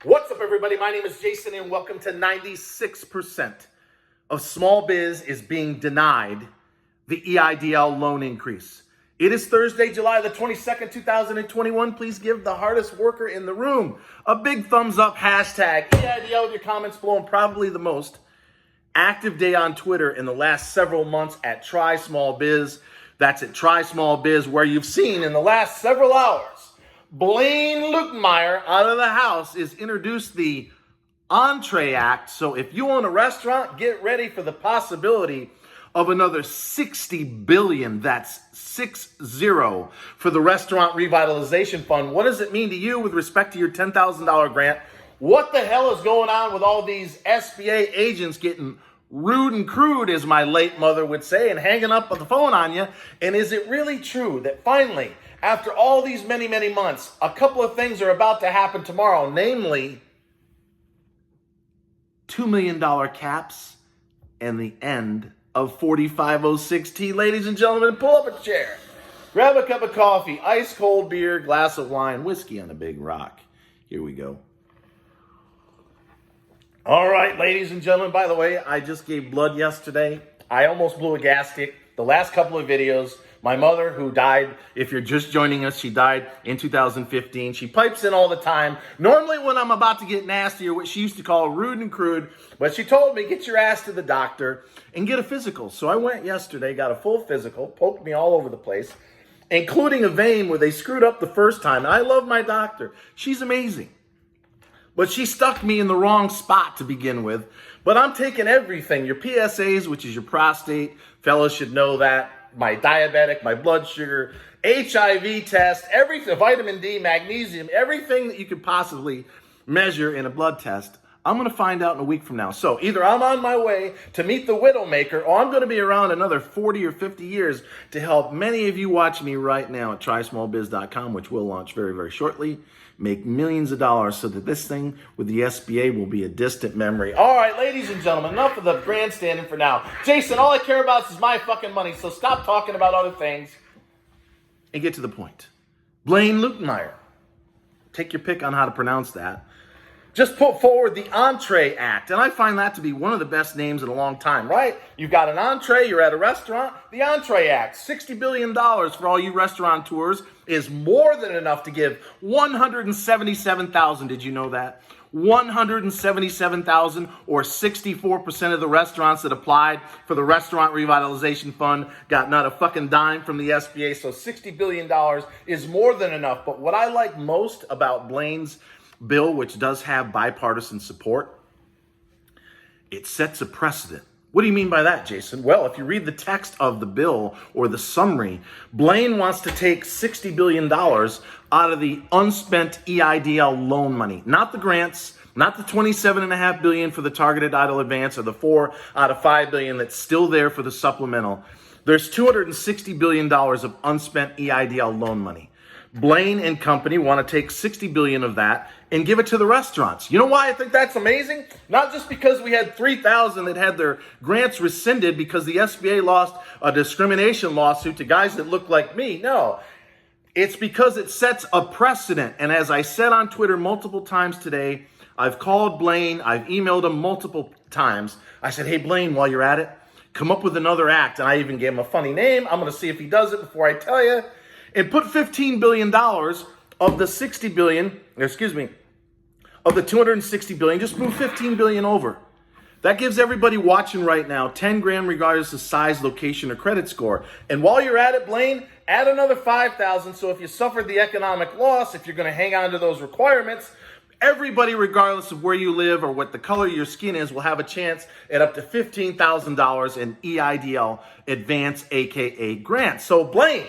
What's up, everybody? My name is Jason, and welcome to 96% of small biz is being denied the EIDL loan increase. It is Thursday, July the 22nd, 2021. Please give the hardest worker in the room a big thumbs up, hashtag EIDL with your comments below, and probably the most active day on Twitter in the last several months at Try Small Biz. That's at Try Small Biz, where you've seen in the last several hours Blaine Luetkemeyer out of the House is introduced the ENTREE Act. So if you own a restaurant, get ready for the possibility of another $60 billion. That's 60 for the Restaurant Revitalization Fund. What does it mean to you with respect to your $10,000 grant? What the hell is going on with all these SBA agents getting rude and crude, as my late mother would say, and hanging up the phone on you? And is it really true that finally, after all these many months, a couple of things are about to happen tomorrow, namely $2 million caps and the end of 4506T. Ladies and gentlemen, pull up a chair, grab a cup of coffee, ice cold beer, glass of wine, whiskey on a big rock. Here we go. All right, ladies and gentlemen, by the way, I just gave blood yesterday. I almost blew a gasket. The last couple of videos, my mother, who died, if you're just joining us, she died in 2015. She pipes in all the time. Normally when I'm about to get nasty, or what she used to call rude and crude, but she told me, get your ass to the doctor and get a physical. So I went yesterday, got a full physical, poked me all over the place, including a vein where they screwed up the first time. And I love my doctor. She's amazing. But she stuck me in the wrong spot to begin with. But I'm taking everything, your PSAs, which is your prostate, fellas should know that, my diabetic, my blood sugar, HIV test, everything, vitamin D, magnesium, everything that you could possibly measure in a blood test. I'm going to find out in a week from now. So either I'm on my way to meet the Widowmaker, or I'm going to be around another 40 or 50 years to help many of you watching me right now at trysmallbiz.com, which will launch very shortly, make millions of dollars so that this thing with the SBA will be a distant memory. All right, ladies and gentlemen, enough of the grandstanding for now. Jason, all I care about is my fucking money, so stop talking about other things and get to the point. Blaine Luetkemeyer, take your pick on how to pronounce that, just put forward the ENTREE Act, and I find that to be one of the best names in a long time, right? You've got an entree, you're at a restaurant, the ENTREE Act, $60 billion for all you restaurateurs is more than enough to give 177,000, did you know that? 177,000, or 64% of the restaurants that applied for the Restaurant Revitalization Fund got not a fucking dime from the SBA, so $60 billion is more than enough. But what I like most about Blaine's bill, which does have bipartisan support, it sets a precedent. What do you mean by that, Jason? Well, if you read the text of the bill or the summary, Blaine wants to take $60 billion out of the unspent EIDL loan money, not the grants, not the $27.5 billion for the targeted Eidl advance, or the $4 out of $5 billion that's still there for the supplemental. There's $260 billion of unspent EIDL loan money. Blaine and company want to take $60 billion of that and give it to the restaurants. You know why I think that's amazing? Not just because we had 3,000 that had their grants rescinded because the SBA lost a discrimination lawsuit to guys that look like me. No, it's because it sets a precedent. And as I said on Twitter multiple times today, I've called Blaine, I've emailed him multiple times. I said, hey, Blaine, while you're at it, come up with another act. And I even gave him a funny name. I'm going to see if he does it before I tell you. And put $15 billion of the $60 billion, of the $260 billion, just move $15 billion over. That gives everybody watching right now 10 grand regardless of size, location, or credit score. And while you're at it, Blaine, add another 5,000. So if you suffered the economic loss, if you're going to hang on to those requirements, everybody, regardless of where you live or what the color of your skin is, will have a chance at up to $15,000 in EIDL advance, aka grant. So Blaine,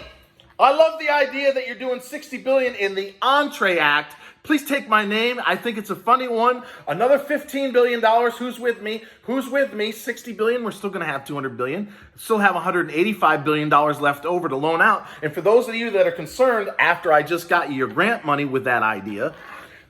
I love the idea that you're doing $60 billion in the ENTREE Act. Please take my name. I think it's a funny one. Another $15 billion. Who's with me? Who's with me? $60 billion. We're still going to have $200 billion. Still have $185 billion left over to loan out. And for those of you that are concerned, after I just got you your grant money with that idea,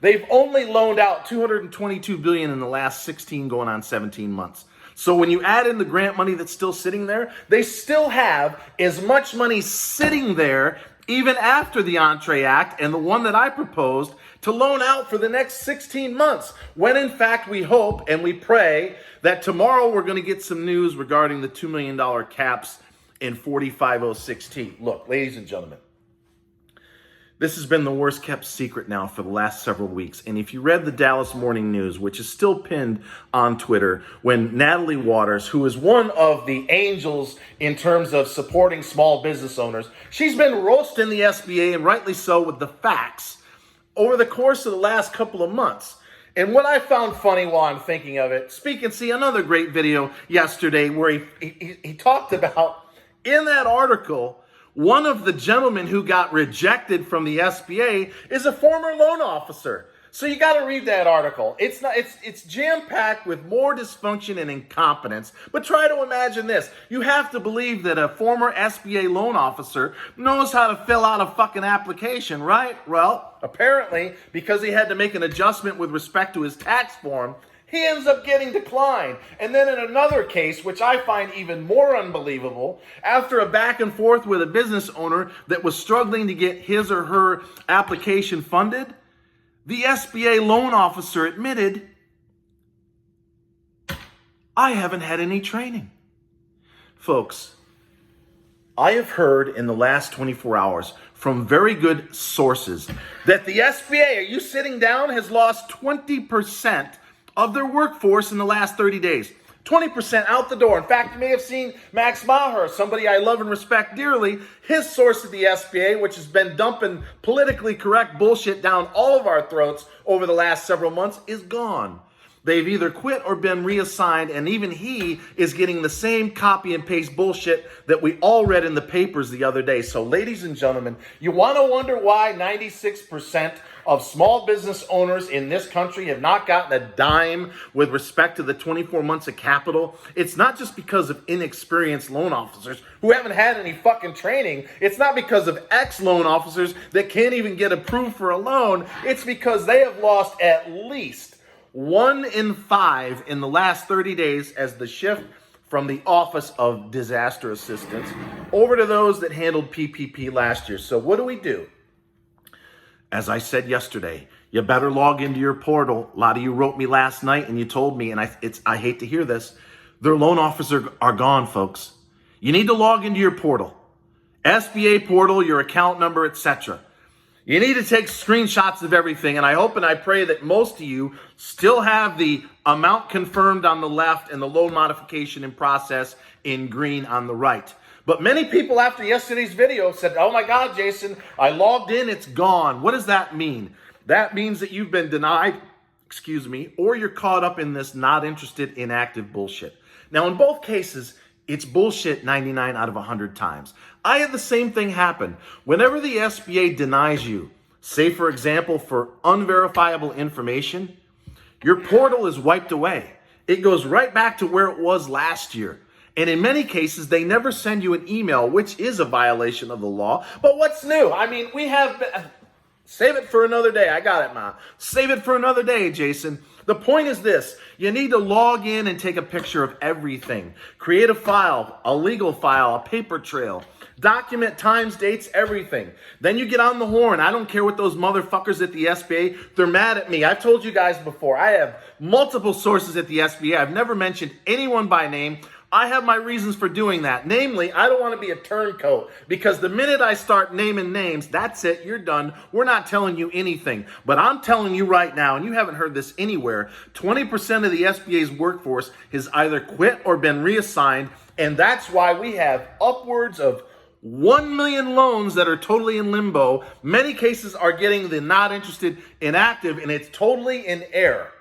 they've only loaned out $222 billion in the last 16 going on 17 months. So when you add in the grant money that's still sitting there, they still have as much money sitting there even after the ENTREE Act, and the one that I proposed to loan out for the next 16 months, when in fact we hope and we pray that tomorrow we're going to get some news regarding the $2 million caps in 4506T. Look, ladies and gentlemen, this has been the worst kept secret now for the last several weeks. And if you read the Dallas Morning News, which is still pinned on Twitter, when Natalie Waters, who is one of the angels in terms of supporting small business owners, she's been roasting the SBA, and rightly so, with the facts over the course of the last couple of months. And what I found funny while I'm thinking of it, see another great video yesterday where he talked about, in that article, one of the gentlemen who got rejected from the SBA is a former loan officer. So you got to read that article. It's jam-packed with more dysfunction and incompetence. But try to imagine this. You have to believe that a former SBA loan officer knows how to fill out a fucking application, right? Well, apparently, because he had to make an adjustment with respect to his tax form, he ends up getting declined. And then in another case, which I find even more unbelievable, after a back and forth with a business owner that was struggling to get his or her application funded, the SBA loan officer admitted, I haven't had any training. Folks, I have heard in the last 24 hours from very good sources that the SBA, are you sitting down, has lost 20% of their workforce in the last 30 days. 20% out the door. In fact, you may have seen Max Maher, somebody I love and respect dearly, his source at the SBA, which has been dumping politically correct bullshit down all of our throats over the last several months, is gone. They've either quit or been reassigned, and even he is getting the same copy and paste bullshit that we all read in the papers the other day. So, ladies and gentlemen, you want to wonder why 96% of small business owners in this country have not gotten a dime with respect to the 24 months of capital? It's not just because of inexperienced loan officers who haven't had any fucking training. It's not because of ex-loan officers that can't even get approved for a loan. It's because they have lost at least 1 in 5 in the last 30 days as the shift from the Office of Disaster Assistance over to those that handled PPP last year. So what do? As I said yesterday, you better log into your portal. A lot of you wrote me last night and you told me, and I hate to hear this, their loan officers are gone, folks. You need to log into your portal. SBA portal, your account number, etc. You need to take screenshots of everything, and I hope and I pray that most of you still have the amount confirmed on the left and the loan modification in process in green on the right. But many people after yesterday's video said, oh my God, Jason, I logged in, it's gone. What does that mean? That means that you've been denied, or you're caught up in this not interested, inactive bullshit. Now, in both cases, it's bullshit 99 out of 100 times. I had the same thing happen. Whenever the SBA denies you, say for example, for unverifiable information, your portal is wiped away. It goes right back to where it was last year. And in many cases, they never send you an email, which is a violation of the law. But what's new? I mean, we have... Save it for another day. I got it, Ma. Save it for another day, Jason. The point is this. You need to log in and take a picture of everything. Create a file, a legal file, a paper trail. Document times, dates, everything. Then you get on the horn. I don't care what those motherfuckers at the SBA, they're mad at me. I've told you guys before, I have multiple sources at the SBA. I've never mentioned anyone by name. I have my reasons for doing that. Namely, I don't want to be a turncoat, because the minute I start naming names, that's it, you're done. We're not telling you anything. But I'm telling you right now, and you haven't heard this anywhere, 20% of the SBA's workforce has either quit or been reassigned, and that's why we have upwards of 1 million loans that are totally in limbo. Many cases are getting the not interested inactive, and it's totally in error.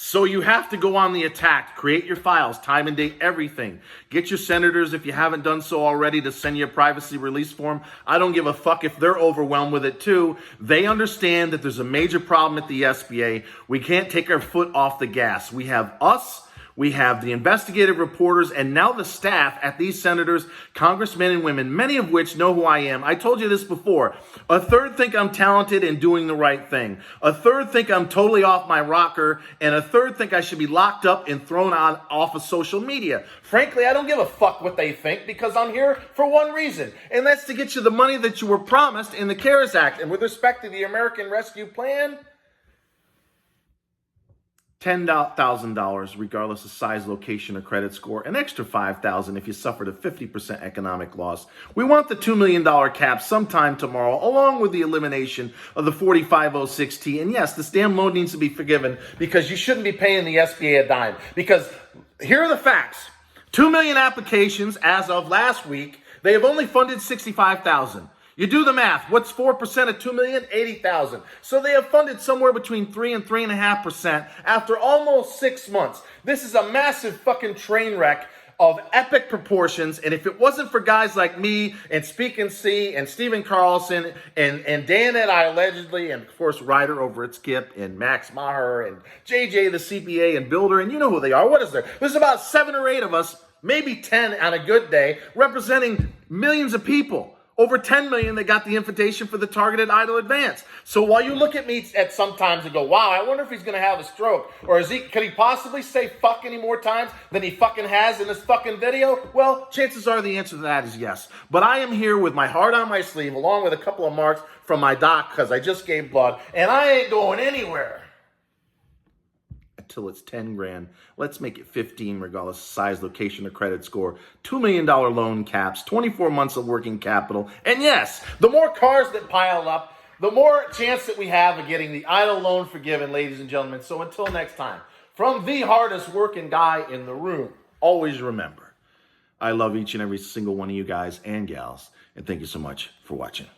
So you have to go on the attack, create your files, time and date, everything. Get your senators, if you haven't done so already, to send you a privacy release form. I don't give a fuck if they're overwhelmed with it too. They understand that there's a major problem at the SBA. We can't take our foot off the gas. We have us, We have the investigative reporters and now the staff at these senators, congressmen and women, many of which know who I am. I told you this before. A third think I'm talented and doing the right thing. A third think I'm totally off my rocker. And a third think I should be locked up and thrown off of social media. Frankly, I don't give a fuck what they think because I'm here for one reason. And that's to get you the money that you were promised in the CARES Act. And with respect to the American Rescue Plan, $10,000 regardless of size, location, or credit score, an extra $5,000 if you suffered a 50% economic loss. We want the $2 million cap sometime tomorrow, along with the elimination of the 4506T. And yes, this damn loan needs to be forgiven because you shouldn't be paying the SBA a dime. Because here are the facts. 2 million applications as of last week. They have only funded 65,000. You do the math. What's 4% of 2 million? 80,000. So they have funded somewhere between 3 and 3.5% after almost 6 months. This is a massive fucking train wreck of epic proportions. And if it wasn't for guys like me and Speak and See and Stephen Carlson and Dan and I allegedly, and of course Ryder over at Skip and Max Maher and JJ the CPA and Builder, and you know who they are. What is there? There's about 7 or 8 of us, maybe 10 on a good day, representing millions of people. Over 10 million that got the invitation for the targeted Eidl advance. So while you look at me at sometimes and go, wow, I wonder if he's going to have a stroke. Or could he possibly say fuck any more times than he fucking has in this fucking video? Well, chances are the answer to that is yes. But I am here with my heart on my sleeve, along with a couple of marks from my doc because I just gave blood. And I ain't going anywhere until it's 10 grand. Let's make it 15 regardless of size, location, or credit score. $2 million loan caps, 24 months of working capital. And yes, the more cars that pile up, the more chance that we have of getting the Eidl loan forgiven, ladies and gentlemen. So until next time, from the hardest working guy in the room, always remember, I love each and every single one of you guys and gals. And thank you so much for watching.